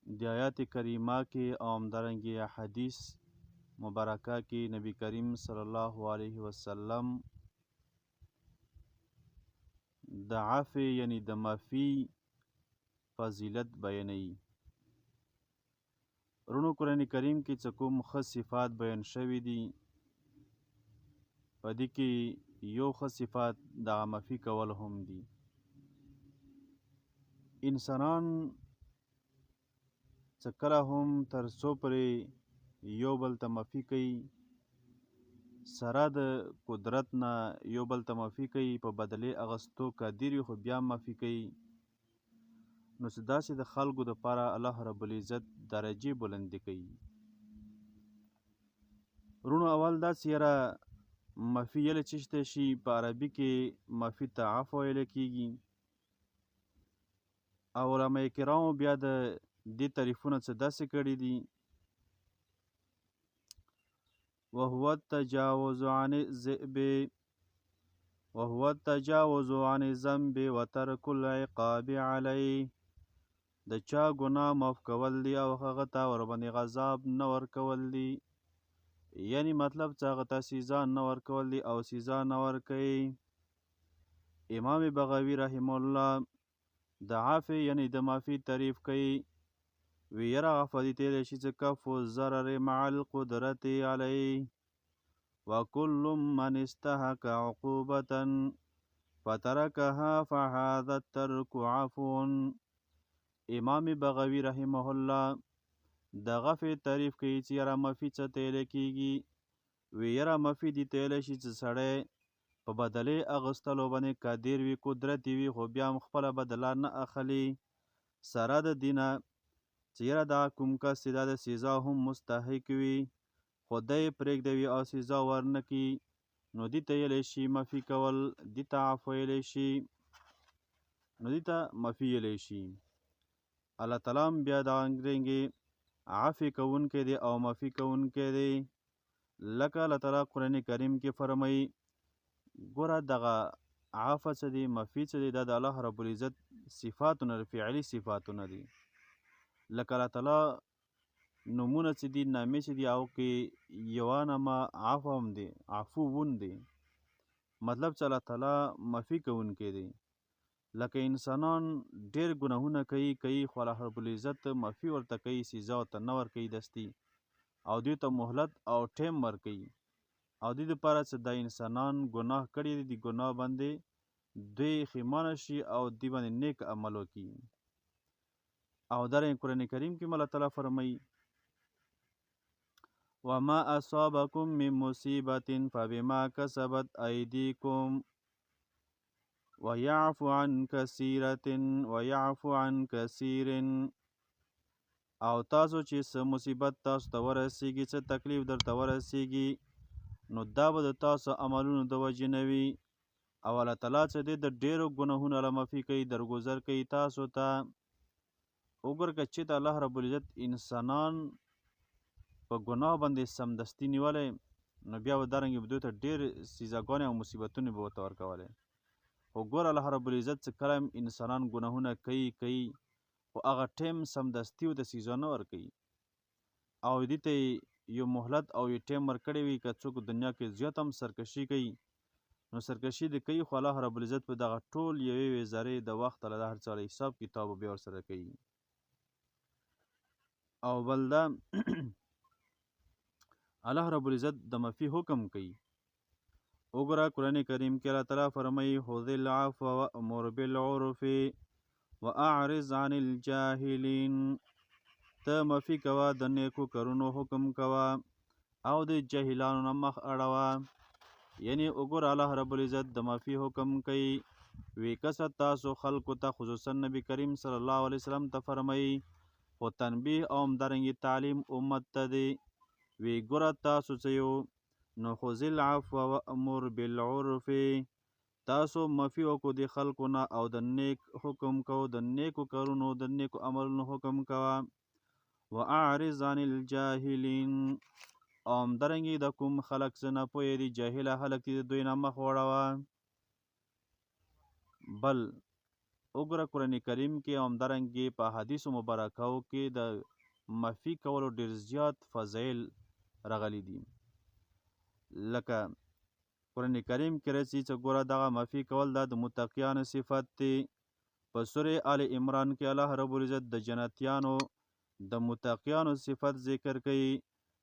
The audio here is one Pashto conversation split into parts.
د آیات کریمه کې او همدارنګه حدیث مبارکه کې نبی کریم صلی الله علیه وسلم د عفو یعنی د معافی فضیلت بیانوي. رونو قرآن کریم کې څه کوم ښه صفات بیان شوي دي، په دې کې یو ښه صفات د معافي کول هم دي. انسانان څه کله هم تر څو پورې یو بل ته معافي کوي، سره د قدرت نه یو بل ته معافي کوي، په بدلې اغستو قادر وي خو بیا معافي کوي. نو څه داسې د خلکو دپاره الله رب العزت درجې بلندې کوي. رونو اول داسې یاره معافي یله چشته شي، په عربي کې معافي ته عفو ویل کېږي. او علما کرامو بیا د دې تعریفونه څه داسې کړي دي: وهو التجاوز عن الذنب وترک العقاب علیه. د چا ګناه معاف کول دي او هغه ته ورباندې غذاب نه ورکول دي، یعنی مطلب چې هغه ته سزا نه ورکول دي او سزا نه ورکوي. امام بغوی رحمه الله د عفو یعنی د معافي تعریف کوي، وی یره عفو دې ته شي چې کف الضرر مع القدرت علیه وکل من استحق عقوبة فترکها فهذا الترک عفو. امام بغوی رحمه الله د عفو تعریف کوي چې یره معافي څه ته ویل کېږي، وی یره معافي دې ته ویلی شي چې سړی په بدلې اغوستلو باندې قادر وي، قدرت وي، خو بیا هم خپله بدله نه اخلي. سره د دې نه چې یره دغه کوم کس چې دا د سزا هم مستحق وي خو دی پرېږدوي او سزا ورنه کړي، نو دې ته ویلی شي معافي کول، دې ته عفو ویلی شي، نو دې ته معافي ویلی شي. الله تعالی هم بیا دغه عفو کوونکی دی او معافي کوونکی دی. لکه الله تعالی قرآن کریم کې فرمایي، ګوره دغه عفو څه دی، معافي څه دی، دا د الله رب العزت صفاتونه فعلي صفاتونه دي. لکه الله تعالی نومونه څه دي، نامې څه دي، هغو کې یوه نامه عفو هم دی، عفوون دی، مطلب چې الله تعالی معافي کوونکی دی. لکه انسانان ډېر ګناهونه کوي خو الله رب العزت معافي ورته کوي، سزا ورته نه ورکوي دستي، او دوی ته مهلت او ټیم ورکوي، او دوی دپاره چې دا انسانان ګناه کړي دي، د ګناه باندې دوی ښیمانه شي او دوی باندې نیک عمل وکړي. او دارنګه قرآن کریم کې الله تعالی فرمایي: وما اصابکم من مصیبت فبما کسبت ایدیکم ویعفو عن کثیر. او تاسو چې څه مصیبت تاسو ته ورسیږي، څه تکلیف درته ورسیږي، نو دا به د تاسو عملونو د وجې نه وي. او الله تعالی چې دی د ډېرو ګناهونو له معافي کوي، درګذر کوي تاسو ته. وګوره که چېرته الله رب العزت انسانان په ګناه باندې سمدستي نیولی، نو بیا به دارنګې به دوی ته ډېرې سزاګانې او مصیبتونه به ورته ورکولی. خو ګوره الله رب العزت چې کله انسانان ګناهونه کوي خو هغه ټیم سمدستي ورته سزا نه ورکوي، او دې ته یو مهلت او یو ټیم ورکړی وي. که څوک دنیا کې زیات هم سرکشي کوي، نو سرکشي دې کوي، خو الله رب العزت په دغه ټول یوې ذرې د وخت له هر څه حساب کتاب بیا ورسره کوي. او بل دا الله رب العزت د معافي حکم کوي. وګوره قرآن کریم کې الله تعالی فرمایي: خذ العفو وأمر بالعرف واعرض عن الجاهلین. ته معافي کوه، د نیکو کارونو حکم کوه او د جاهلانو نه مخ اړوه. یعنی وګوره الله رب العزت د معافي حکم کوي. وی کسه تاسو خلکو ته خصوصا نبی کریم صلی الله علیه وسلم ته فرمایي، خو تنبیه او همدارنګې تعلیم امت ته دی. وی ګوره تاسو څه یو، نو خذ العفو وامر بالعرف، تاسو معافي وکړو د خلکو نه او د نیک حکم کوو، د نیکو کارونو د نیکو عملونو حکم کوه. واعرض عن الجاهلین، او همدارنګې د کوم خلک څه نه پوهې دي، جاهله خلک دي، د دوی نه مخ واړوه. بل وګوره قرآن کریم کې همدارنګې په حدیثو مبارکو کې د مفي کولو ډېر زیات فضایل راغلي دي. لکه قرآن کریم کې راځي چې ګوره دغه مفي کول دا د متقیانو صفت دی. په سورې آل عمران کې الله رب العزت د جنتیانو د متقیانو صفت ذکر کوي.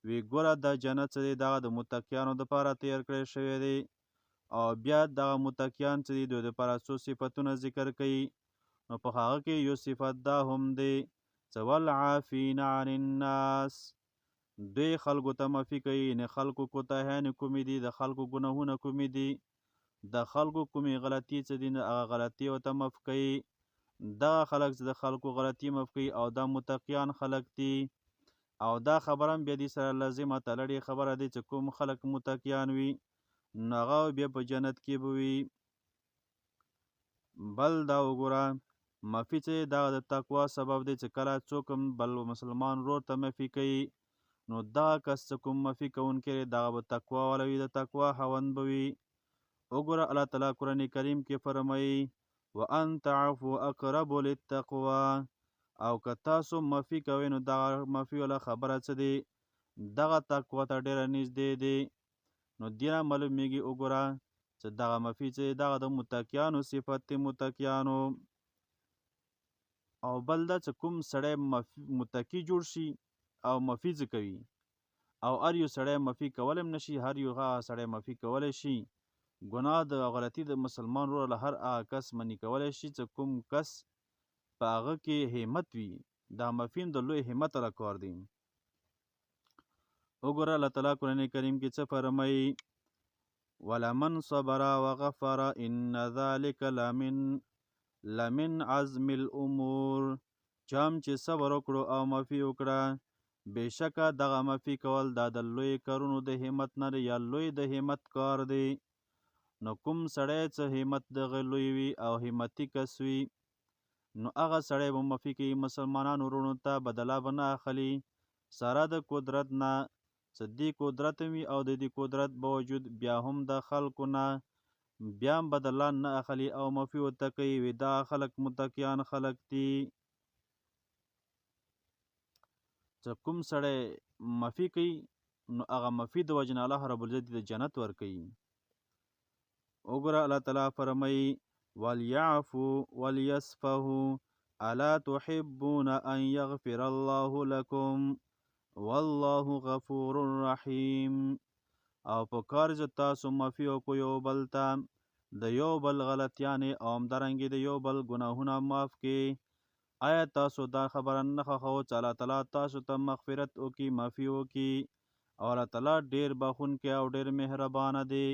وی ګوره دا جنت چې دی دغه د متقیانو دپاره تیار کړی شوی دی. او بیا دغه متقیان چې دي دوی دپاره څو صفتونه ذکر کوي. نو په هغه کې یو صفت دا هم دی چې والعافین عن الناس، دوی خلکو ته معافي کوي. یعنې خلکو کوتاهیانې کومې دي، د خلکو ګناهونه کومې دي، د خلکو کومې غلطي چې دي هغه غلطي ورته معاف کوي. دغه خلک چې د خلکو غلطي معاف کوي او دا متقیان خلک دي. او دا خبره هم بیا دې سره لازمه تړلې خبره دی چې کوم خلک متقیان وي نو هغه بیا په جنت کې به وي. بل دا وګوره معافي چې دغه د تقوا سبب دی چې کله څوک هم بل مسلمان ورور ته معافي کوي نو دغه کس چې کوم معافي کوونکی دی دغه به تقوا والا وي، د تقوا خاوند به وي. وګوره الله تعالی قرآن کریم کې فرمایي وان تعفوا اقرب للتقوا، او که تاسو معافي کوئ نو دغه معافي والا خبره څه دی دغه تقوا ته ډېره نږدې دی. نو دې نه معلومیږي وګوره چې دغه معافي چې دغه د متقیانو صفت دی متقیانو. او بل دا چې کوم سړی متقي جوړ شي او معافي ځکه کوي او هر یو سړی معافي کولی هم نشي، هر یو هغه سړی معافي کولی شي. ګناه د غلطي د مسلمان ورور له هر هغه کس منې کولی شي چې کوم کس په هغه کې همت وي. دا معافي هم د لوی همت والا کار دی. وګوره الله تعالی قرآن کریم کې څه فرمایي ولمن صبر وغفر ان ذلك لمن عزم الامور، چام چې صبر وکړو او معافي وکړه بېشکه دغه معافي کول دا د لوی کارونو د همت نه دی یا لوی د همت کار دی. نو کوم سړی چې همت دغه لوی وي او همتي کس وي نو هغه سړی به معافي کوي مسلمانانو وروڼو ته، بدله به نه اخلي سره د قدرت نه چې دې قدرت وي او د دې قدرت باوجود بیا هم د خلکو نه بیا هم بدله نه اخلي او معافي ورته کوي. وي دا خلک متقیان خلک دي. چې کوم سړی معافي کوي نو هغه معافي د وجې نه الله رب العزت د جنت ورکوي. وګوره الله تعالی فرمایي وليعفوا وليصفحوا الا تحبون ان يغفر الله لكم والله غفور رحیم. او په کار چې تاسو معافي وکړو یو بل ته د یو بل غلطیانې او همدارنګې د یو بل ګناهونه معاف کړي. آیا تاسو دا خبره نه خوښوئ چې الله تعالی تاسو ته مغفرت وکړي معافي وکړي او الله تعالی ډېر بخښونکی او ډېر مهربانه دی.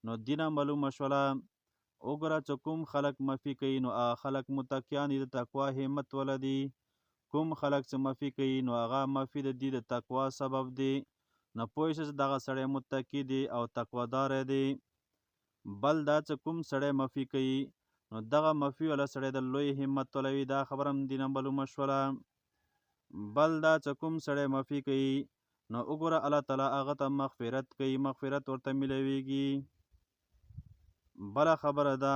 نو دینه معلومه شوله وګوره چې کوم خلک معافي کوي نو هغه خلک متقیان دي، د تقوا همت ولري. کوم خلک چې معافي کوي نو هغه معافي د دې د تقوا سبب دی. نو پوه شئ چې دغه سړی متقي دی او تقوادار دی. بل دا چې کوم سړی معافي کوي نو دغه معافي والا سړی د لوی همت والا وي، دا خبره هم دینه معلومه شوله. بل دا چې کوم سړی معافي کوي نو وګوره الله تعالی هغه ته مغفرت کوي، مغفرت ورته میلاویږي. بله خبره ده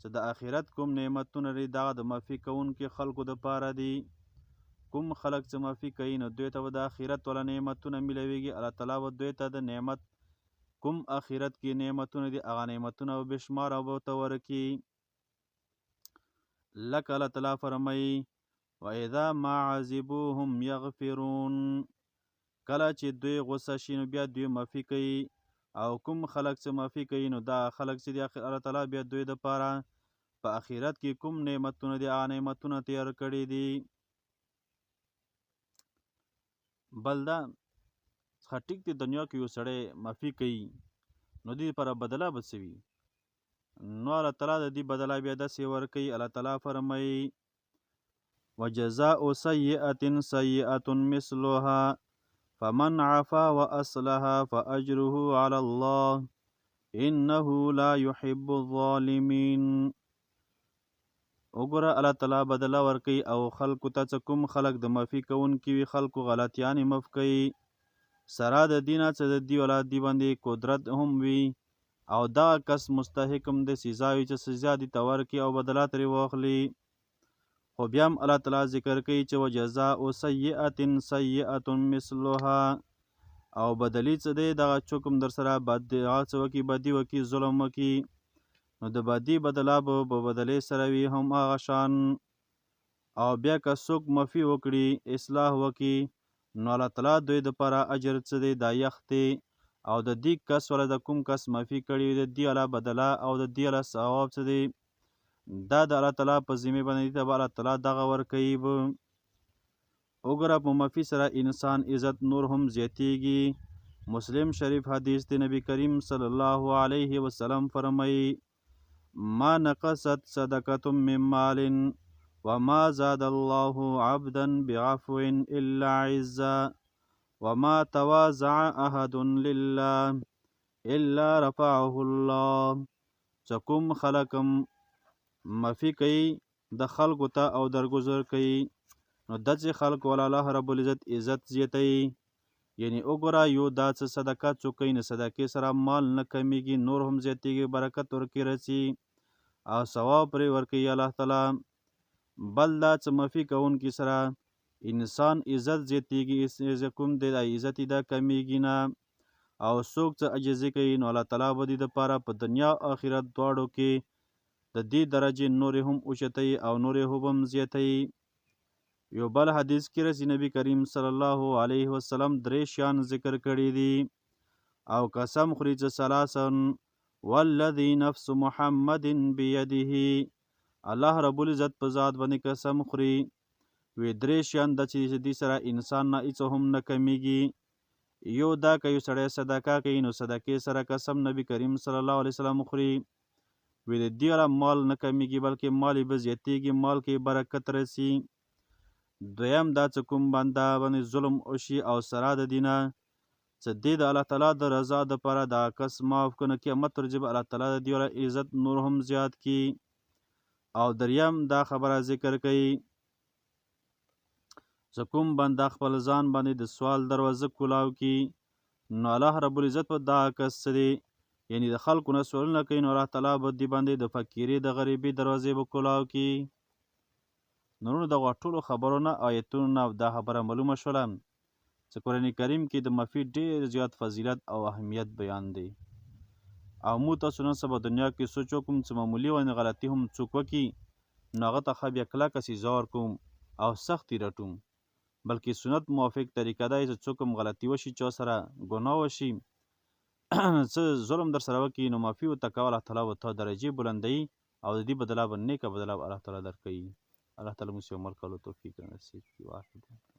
چې د آخرت کوم نعمتونه لري دغه د معافي کوونکي خلکو دپاره دي. کوم خلک چې معافي کوي نو دوی ته به د آخرت والا نعمتونه میلاویږي. الله تعالی به دوی ته د نعمت کوم آخرت کې نعمتونه دي هغه نعمتونه به بشماره به ورته ورکړي. لکه الله تعالی فرمایي واذا ما عذبوهم یغفرون، کله چې دوی غصه شي نو بیا دوی معافي کوي. او کوم خلک چې معافي کوي نو دا خلک چې دی الله تعالی بیا دوی دپاره په آخرت کې کوم نعمتونه دي هغه نعمتونه تیار کړي دي. بل دا ښه ټیک دی دنیا کې یو سړی معافي کوي نو دې لپاره بدله به څه وي؟ نو الله تعالی د دې بدله بیا داسې ورکوي. الله تعالی فرمایي وجزاء سیئة سیئة مثلها فمن عفا واصلح فاجره على الله انه لا يحب الظالمين. وګوره الله تعالی بدله ورکوي او خلکو ته چې کوم خلک د معافي کوونکي وي خلکو غلطیانې معاف کوي سره د دې نه چې د دې والا دې باندې قدرت هم وي او دغه کس مستحق هم د سزا وي چې سزا دې ته ورکړي او بدله ترې واخلي. خو بیا هم الله تعالی ذکر کوي چې وجزاء سیئة سیئة مثلها، او بدلی څه دی دغه څوک هم در سره بد هغه څه وکړي بدي وکړي ظلم وکړي نو د بدي بدله به بدلې سره وي هم هغه شان. او بیا که څوک معافي وکړي اصلاح وکړي نو الله تعالی دوی دپاره اجر څه دی دا یخ دی، او د دې کس ولا د کوم کس معافي کړي د دې الله بدله او د دې الله ثواب څه دی دا د الله تعالی په ذمې باندې ته به الله تعالی دغه ورکوي به. وګوره په معافي سره انسان عزت نور هم زیاتیږي. مسلم شریف حدیث د نبی کریم صلی الله علیه وسلم فرمایي ما نقصت صدقة من مال وما زاد الله عبدا بعفو الا عزا وما تواضع احد لله الا رفعه الله. چې کوم خلقم معافي کوي د خلکو ته او درګذر کوي نو داسې خلکو والا الله رب العزت عزت زیاتوي. یعنی وګوره یو دا څه صدقه څوک کوي نو صدقې سره مال نه کمیږي نور هم زیاتیږي برکت ورکې رسي او ثواب پرې ورکوي الله تعالی. بل دا څه معافي کوونکي سره انسان عزت زیاتیږي کوم دی دا عزت دا کمیږي نه او څوک څه عجزي کوي نو الله تعالی به دې دپاره په دنیا آخرت دواړو کې د دې درجې نورې هم اوچتوي او نورې هم زیاتوي. یو بل حدیث کې رسي نبی کریم صلی الله علیه وسلم 3 شیان ذکر کړي دي او قسم خوري چې ثلاثن والذي نفس محمد بيده، الله رب العزت په ذات باندې قسم خوري وی 3 شیان د چې دې سره انسان نه هیڅ هم نه کمیږي. یو دا که یو سړی صدقه کوي نو صدقې سره قسم نبی کریم صلی الله علیه وسلم خوري وی د دې مال نه کمیږي بلکې مال به زیاتیږي مال کې برکت رسي. دویم دا چې کوم بنده باندې ظلم وشي او سره د دینه چې دې د الله تعالی د رضا دپاره دا کس معاف کنه قیامت ورځې به الله تعالی د دې عزت نور هم زیات کی. او دریم دا خبره ذکر کوي چې کوم بنده خپل ځان باندې د سوال دروازه کولاو کی نو الله رب العزت په دا کس دی یعنی د خلکو نه سوالونه کوي نو الله تعالی به دې باندې د فقیري د غریبي دروازې به کولاو کی. نو دغه ټولو خبرونه آیتونو نه دا خبره معلومه شوله چې قرآن کریم کې د معافي ډېر زیات فضیلت او اهمیت بیان دی. او مو تاسو نن سبا دنیا کې سوچ وکړم چې معمولي ونې غلطي هم څوک وکړي نو هغه ته ښه بیا کلکه سزا ورکوم او سختي رټوم، بلکې سنت موافق طریقه دا چې څوک هم غلطي وشي چا سره ګناه وشي څه ظلم در سره وکړي نو معافي ورته کوه الله تعالی ورته درجې بلندوي او د دې بدله به نیکه بدله الله تعالی درکوي. الله تعالی موږ عمل کولو توفیق نصیب کړي.